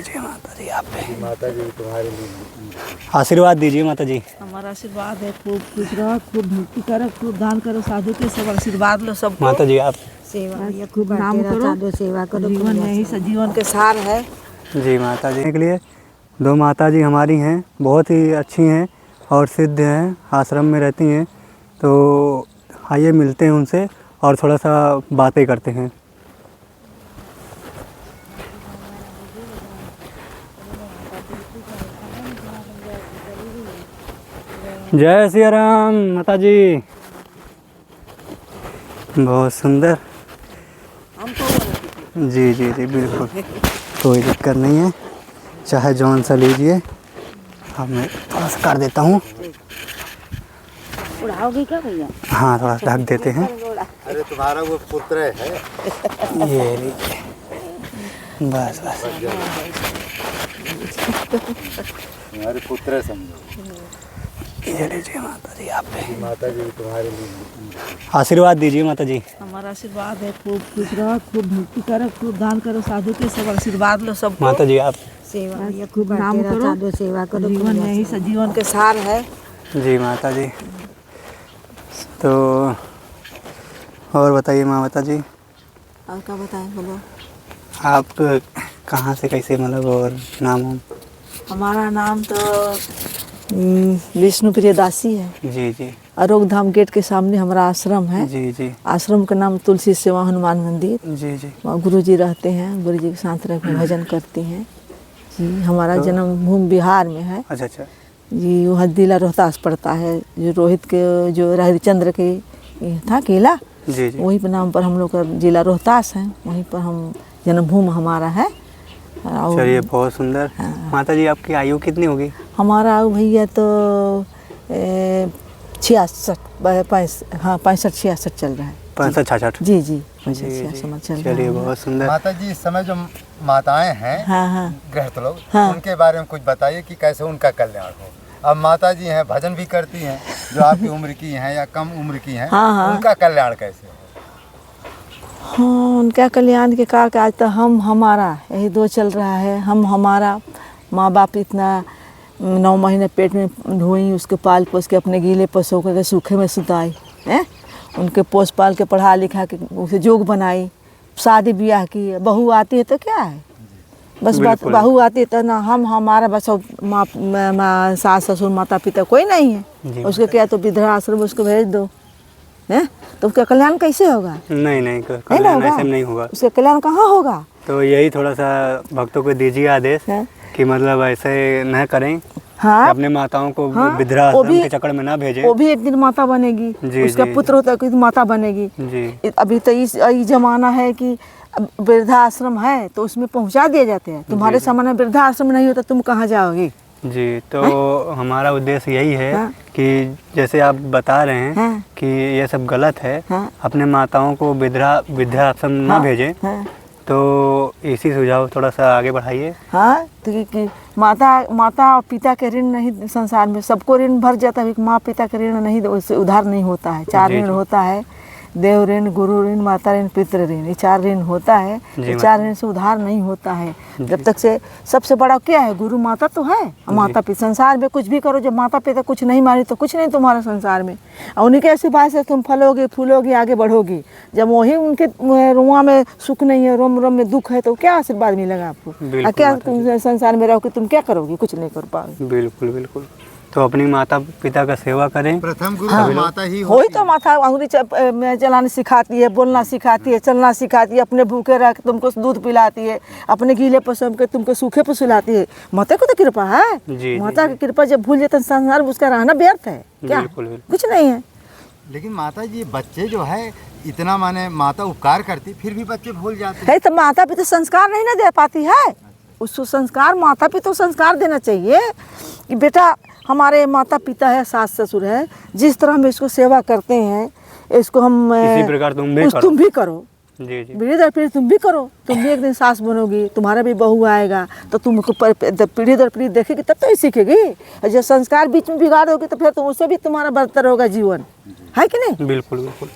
लीजिए माता जी आप पे। माता जी तुम्हारे लिए आशीर्वाद दीजिए माता जी। हमारा आशीर्वाद है, खूब खुश रहो, खूब भक्ति करो, खूब दान करो, साधु के सब आशीर्वाद लो सबको। माता जी आप। सेवा ये खूब खूब नाम नाम करो, करो, सेवा करो, जीवन में ही सजीवन के सार है। जी माता जी के लिए 2 माता जी हमारी हैं, बहुत ही अच्छी हैं और सिद्ध हैं, आश्रम में रहती हैं। तो आइए मिलते हैं उनसे और थोड़ा सा बातें करते हैं। जय सिया राम माता जी। बहुत सुंदर। जी जी जी बिल्कुल, कोई दिक्कत नहीं है, चाहे जौन सा लीजिए। अब मैं थोड़ा सा कर देता हूँ। उड़ाओगे क्या भैया? हाँ थोड़ा सा ढक देते हैं। अरे तुम्हारा वो पुत्र है ये लीजिए, बस बस। तुम्हारे पुत्र समझो। ये लीजिए माता जी आप पे। माता जी तुम्हारे लिए आशीर्वाद दीजिए माता जी। हमारा आशीर्वाद है, खूब खुश रहो, खूब भक्ति करो, खूब दान करो, साधु के सब आशीर्वाद लो सबको। माता जी आप। सेवा ये खूब नाम करो, साधु सेवा करो, जीवन में ही सजीवन के सार है। जी माता जी। तो और बताइए माता जी, और क्या बताएं, बोलो। आप कहाँ से कैसे मतलब और नाम हो? हमारा नाम तो विष्णु प्रियदासी है। जी जी अरोग धाम गेट के सामने हमारा आश्रम है। जी जी आश्रम का नाम तुलसी सेवा हनुमान मंदिर। जी जी। वहाँ गुरु जी रहते हैं, गुरु जी के साथ रह कर भजन करती हैं जी। हमारा जन्मभूमि बिहार में है अच्छा अच्छा। जी। वहाँ जिला रोहतास पड़ता है, जो रोहित के जो हरिश्चंद्र के ये था किला, जी जी वहीं पर नाम पर हम लोग का जिला रोहतास है, वहीं पर हम जन्मभूमि हमारा है। और चलिए बहुत सुंदर। माता जी आपकी आयु कितनी होगी? हमारा भैया तो 66 हाँ 65-66 चल रहा है। 65-66। जी जी जी, 65-66 चल रहा चलिए है। बहुत सुंदर। माता जी इस समय जो माताएं हैं हाँ हाँ गृहस्थ लोग, हाँ। उनके बारे में कुछ बताइए कि कैसे उनका कल्याण हो। अब माता जी हैं, भजन भी करती हैं, जो आपकी उम्र की हैं या कम उम्र की हैं, हाँ, हाँ। उनका कल्याण कैसे हो? हाँ, उनका कल्याण के का आज तो हम हमारा यही 2 चल रहा है। हम हमारा माँ बाप इतना 9 महीने पेट में ढोई, उसके पाल पोस के अपने गीले पशुओं के सूखे में सुताई हैं, उनके पोस पाल के पढ़ा लिखा के उसे जोग बनाई, शादी ब्याह की। बहू आती है तो क्या है, बस बात बहू आती है तो ना हम हमारा बस माँ सास ससुर माता पिता कोई नहीं है, उसके क्या तो वृद्धाश्रम उसको भेज दो हैं, तो उसका कल्याण कैसे होगा? नहीं नहीं, कल्याण ऐसे नहीं होगा। उसका कल्याण कहाँ होगा? तो यही थोड़ा सा भक्तों को दीजिए आदेश कि मतलब ऐसे न करें। हाँ, अपने माताओं को हाँ, वृद्धाश्रम के चक्कर में ना भेजें। वो भी एक दिन माता बनेगी, जी, उसका जी, पुत्र होता है तो माता बनेगी जी। अभी तो इस जमाना है कि वृद्धाश्रम है तो उसमें पहुंचा दिए जाते हैं। तुम्हारे समय में वृद्धाश्रम नहीं होता, तुम कहाँ जाओगी? जी तो हमारा उद्देश्य यही है हाँ? कि जैसे आप बता रहे हैं हाँ? कि ये सब गलत है, हाँ? अपने माताओं को वृद्धाश्रम ना हाँ? भेजें। हाँ? तो इसी सुझाव थोड़ा सा आगे बढ़ाइए। हाँ, तो कि माता और पिता के ऋण नहीं, संसार में सबको ऋण भर जाता है, माँ पिता के ऋण नहीं, उससे उधार नहीं होता है। 4 ऋण होता है, देव ऋण, गुरु ऋण, माता ऋण, पितृ ऋण, ये 4 ऋण होता है। ये 4 ऋण से उधार नहीं होता है। जब तक से सबसे बड़ा क्या है, गुरु माता तो है, माता पिता। संसार में कुछ भी करो, जब माता पिता कुछ नहीं माने तो कुछ नहीं तुम्हारा संसार में। और उन्हीं के आशीर्वाद से तुम फलोगे फूलोगे आगे बढ़ोगे। जब वही उनके रुआ में सुख नहीं है, रोम रोम में दुख है, तो क्या आशीर्वाद मिलेगा आपको? क्या तुम संसार में रहोगे, तुम क्या करोगे? कुछ नहीं कर पाओगे। बिल्कुल बिल्कुल। तो अपनी माता पिता का सेवा करें। प्रथम गुरु माता ही वही तो माता अंगुली चलाने सिखाती है, बोलना सिखाती है, चलना सिखाती है, अपने भूखे रह के तुमको दूध पिलाती है, अपने गीले पशु के तुमको सूखे पर सुलाती है। माता को तो कृपा है। माता की कृपा जब भूल जाते संसार में उसका रहना व्यर्थ है क्या? कुछ नहीं है। लेकिन माता जी बच्चे जो है इतना माने माता उपकार करती, फिर भी बच्चे भूल जाते है। तो माता पिता संस्कार नहीं ना दे पाती है। उसको संस्कार माता पिता संस्कार देना चाहिए कि बेटा हमारे माता पिता है, सास ससुर है, जिस तरह हम इसको सेवा करते हैं, इसको हम इसी प्रकार तुम भी करो। जी जी। पीढ़ी दर पीढ़ी तुम भी करो। तुम भी एक दिन सास बनोगी, तुम्हारा भी बहू आएगा, तो तुमको पीढ़ी दर पीढ़ी देखेगी तब तो ही सीखेगी। और जब संस्कार बीच में बिगाड़ोगी तो फिर तुम उससे भी तुम्हारा बदतर होगा जीवन, है कि नहीं? बिल्कुल बिल्कुल।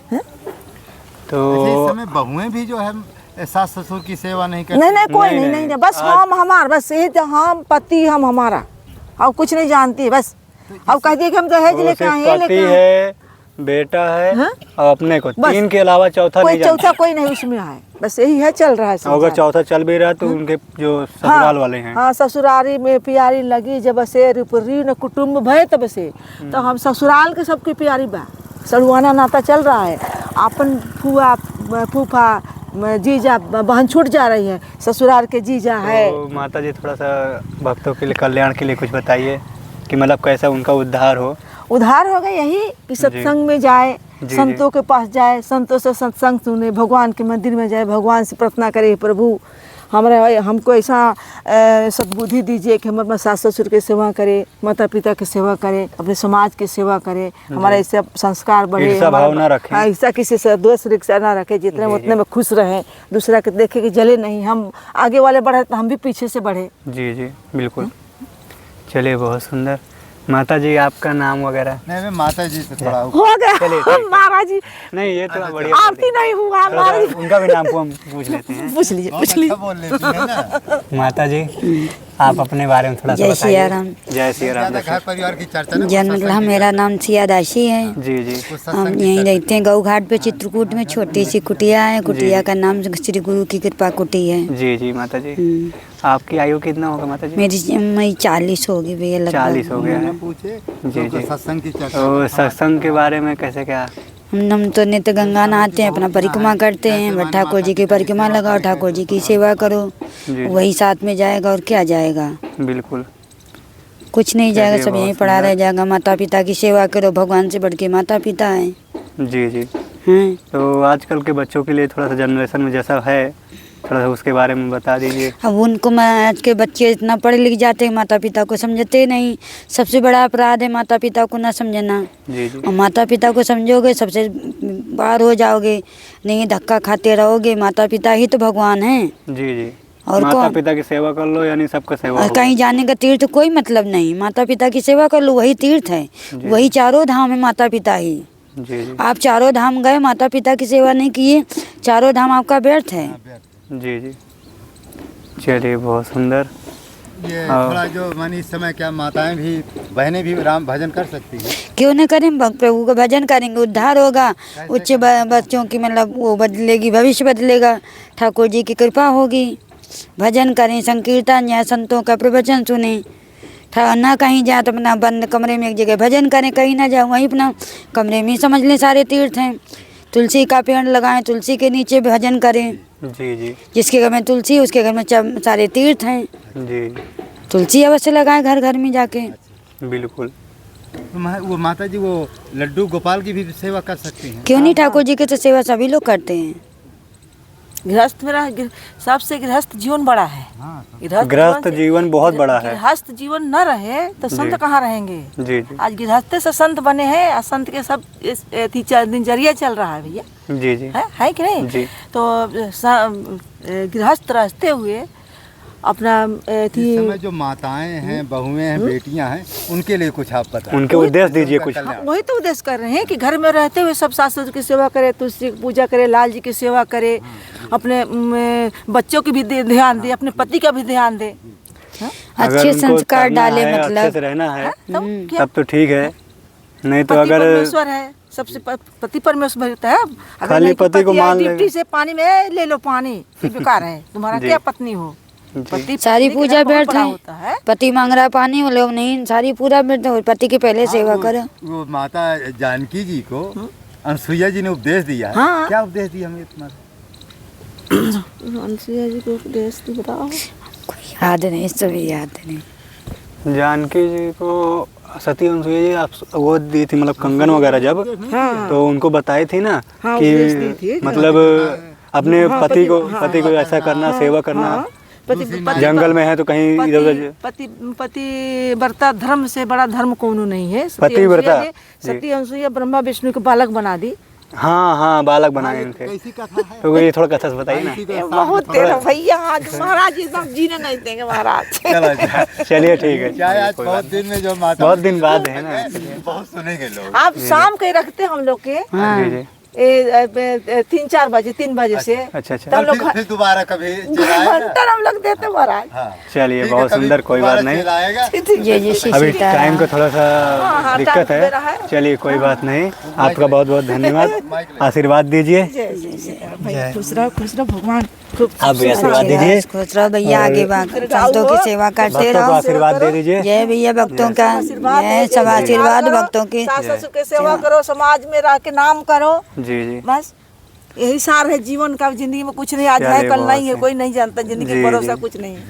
तो इस समय बहुएं भी जो है सास ससुर की सेवा नहीं करती? नहीं नहीं कोई नहीं, नहीं नहीं। नहीं बस हम हमार बस ये तो हम पति हम हमारा और कुछ नहीं जानती बस। अब कहती है कि हम दहेज वो लेके सिर्फ आए पति लेके है, बेटा है हाँ? और अपने को बस। 3 के अलावा चौथा कोई नहीं जानते। चौथा कोई नहीं उसमें है, बस यही है चल रहा है और अगर संसार। चौथा चल भी रहा है तो उनके जो ससुराल वाले हैं। हाँ ससुरारी में प्यारी लगी जब से रुपरी न कुटुम्ब भय तब से तो हम ससुराल के सबके प्यारी बा सड़ुआना नाता चल रहा है। अपन फुआ फूफा जीजा बहन छूट जा रही है, ससुराल के जीजा है। तो माता जी थोड़ा सा भक्तों के लिए कल्याण के लिए कुछ बताइए कि मतलब कैसा उनका उद्धार हो। उधार हो गए यही कि सत्संग में जाए, जी, संतों के पास जाए, संतों से सत्संग सुने, भगवान के मंदिर में जाए, भगवान से प्रार्थना करे प्रभु हमको ऐसा सद्बुद्धि दीजिए कि हम अपना सास ससुर की सेवा करें, माता पिता की सेवा करें, अपने समाज की सेवा करें, हमारे ऐसे संस्कार बढ़े, ईर्ष्या भाव ना रखें। ऐसा किसी से द्वेष रिक्शा ना रखे, जितने में उतने में खुश रहें, दूसरा के देखे कि जले नहीं, हम आगे वाले बढ़े तो हम भी पीछे से बढ़े। जी जी बिल्कुल। चलिए बहुत सुंदर। माता जी आपका नाम वगैरह? नहीं मैं माता जी से थोड़ा हो गया चलिए, ठीक। महाराज जी नहीं ये तो बढ़िया। आरती नहीं हुआ थोड़ा महाराज सा उनका भी नाम को हम पूछ लेते हैं। पूछ लीजिए बहुत पूछ लीजिए। अच्छा बोल लेती है ना। माता जी आप अपने बारे में थोड़ा सा जय बताइए। सिया राम। जय सिया राम। ज्यादा घर परिवार की चर्चा ना, जन्म सत्संग की मेरा नाम सिया दासी है। जी जी कुछ हम सत्संग की यहीं चर्चा। रहते हैं गऊ घाट पे चित्रकूट में, छोटी सी कुटिया है। कुटिया का नाम श्री गुरु की कृपा कुटी है। जी जी माता जी। आपकी आयु कितना होगा माता जी? मेरी 40 होगी भैया लगभग। 40 हो गया ना है। पूछे जी, तो जी। सत्संग की चर्चा। तो सत्संग के बारे में कैसे क्या? हम तो नित्य गंगा नहाते हैं, अपना परिक्रमा करते हैं, बस ठाकुर जी की परिक्रमा लगाओ, ठाकुर जी की सेवा करो, जी वही साथ में जाएगा और क्या जाएगा, बिल्कुल। कुछ नहीं जाएगा, चलिए, सब यहीं बहुत पड़ा सुंदर। रह जाएगा। माता पिता की सेवा करो, भगवान से बढ़ के माता पिता है। जी जी। हैं तो आजकल के बच्चों के लिए थोड़ा सा जनरेशन में जैसा है थोड़ा सा उसके बारे में बता दीजिए। अब उनको आज के बच्चे इतना पढ़े लिख जाते हैं, माता पिता को समझते नहीं। सबसे बड़ा अपराध है माता पिता को ना समझना। जी जी और माता पिता को समझोगे सबसे बाहर हो जाओगे, नहीं धक्का खाते रहोगे। माता पिता ही तो भगवान हैं। जी जी। और माता कौन? पिता की सेवा कर लो यानी सबका सेवा और होगा। कहीं जाने का तीर्थ कोई मतलब नहीं, माता पिता की सेवा कर लो, वही तीर्थ है, जी। वही चारों धाम है माता पिता ही। जी जी आप चारों धाम गए, माता पिता की सेवा नहीं किए, चारों धाम आपका व्यर्थ है। जी जी। चलिए बहुत सुंदर। ये हाँ। थोड़ा जो मानी इस समय क्या माताएं भी बहनें भी राम भजन कर सकती हैं? क्यों न करें, प्रभु का भजन करेंगे, उद्धार होगा। उच्च बच्चों की मतलब वो बदलेगी, भविष्य बदलेगा, ठाकुर जी की कृपा होगी। भजन करें, संकीर्तन या संतों का प्रवचन सुने। ना कहीं जाए तो अपना बंद कमरे में एक जगह भजन करें, कहीं ना जाए वहीं अपना कमरे में समझ लें सारे तीर्थ हैं। तुलसी का पेड़ लगाएं, तुलसी के नीचे भजन करें। जी जी जिसके घर में तुलसी उसके घर में सारे तीर्थ हैं। जी तुलसी अवश्य लगाएं घर घर में जाके। बिल्कुल। तो वो माता जी वो लड्डू गोपाल की भी सेवा कर सकती हैं? क्यों नहीं, ठाकुर जी की तो सेवा सभी लोग करते हैं। गृहस्थ मेरा सबसे गृहस्थ जीवन बड़ा है। हाँ। गृहस्थ जीवन बहुत बड़ा है। गृहस्थ जीवन न रहे तो संत जी। कहाँ रहेंगे? जी जी आज गृहस्थ से संत बने हैं और संत के सब दिनचर्या चल रहा है भैया, जी जी है कि नहीं? जी। तो गृहस्थ रहते हुए अपना इस समय जो माताएं हैं, बहुएं हैं, बेटियां हैं, उनके लिए कुछ आप बताएं। उनके उद्देश्य दीजिए कुछ। कल्याण। वही तो उद्देश्य कर रहे हैं कि घर में रहते हुए सब सास ससुर की सेवा करे, तुलसी की पूजा करे, लाल जी की सेवा करे, अपने बच्चों की भी ध्यान दे, अपने पति का भी ध्यान दे। अगर अच्छे उनको संस्कार करना डाले, है, अच्छे मतलब से रहना है तो क्या तब तो ठीक है। नहीं तो पति अगर परमेश्वर है, सबसे पति परमेश्वर होता है। अगर खाली नहीं कि पति को है, मान डिप्टी लेगा। से पानी में ले लो पानी, ये बेकार है। तुम्हारा जी। क्या पत्नी हो? जी। पति सारी पत्नी पूजा का बहुत व्यर्थ बड़ा है। होता है। पति मांग रहा पानी, वो लोग नहीं, सारी पूरा व्यर्थ है। पति की पहले सेवा करो। वो माता जानकी जी को अनसुईया जी ने उपदेश दिया है। हाँ। क्या उपदेश दिया हमें तुम्हारा? अनसुईया जी को उपदेश तो बताओ। कोई याद नहीं, सभी याद नहीं। जानकी जी को सती अनसुईया जी आप वो दी थी मतलब कंगन वगैरह जब हाँ। तो उनको बताई थी ना हाँ, उपदेश दी कि थी। मतलब अपने हाँ, पति को हाँ, पति को ऐसा करना, सेवा करना। हाँ, पति जंगल में है तो कहीं इधर उधर पति पति व्रता धर्म से बड़ा धर्म कोनो नहीं है। पतिव्रता, जी। सती अनसुईया ब्रह्मा विष्णु को बालक बना दी। हाँ हाँ बालक बनाए इनके। कैसी कथा है? तो ये थोड़ा कथा से बताइए ना। कैसी ये कथा? बहुत तेरा भैया, आज महाराज ये सब जीने नहीं देंगे महाराज। चलो अच्छा। चलिए ठीक है। क्या है, आज बहुत दिन में जो माता बहुत दिन बाद है ना। बहुत सुनेंगे लोग। आप शाम के रखते हम लोग के हाँ। जी जी 3-4 बजे 3 बजे से अच्छा अच्छा तो हम लोग फिर दोबारा कभी चलाएगा। घंटा हम लोग देते महाराज। हाँ चलिए ठीक है, बहुत कभी सुंदर, कोई दोबारा बात नहीं। चलाएगा। जय जय श्री अभी सीताराम। टाइम का थोड़ा सा हाँ, दिक्कत टाइम मेरा है, है। चलिए कोई बात नहीं। आपका बहुत बहुत धन्यवाद, आशीर्वाद दीजिए। भाई खुश रहो भगवान खूब आप भी आशीर्वाद दीजिए, खुश रहो भैया, आगे संतों की सेवा करते भक्तों को रहो। आशीर्वाद दे दीजिए। जय भैया भक्तों का, जय सब आशीर्वाद भक्तों की। सास ससुर की सेवा करो, समाज में रह के नाम करो, जी जी बस यही सार है जीवन का। जिंदगी में कुछ नहीं, आज है चलिए, कल बहुत नहीं है, सही। कोई नहीं जानता जिंदगी जी, का भरोसा जी। कुछ नहीं है।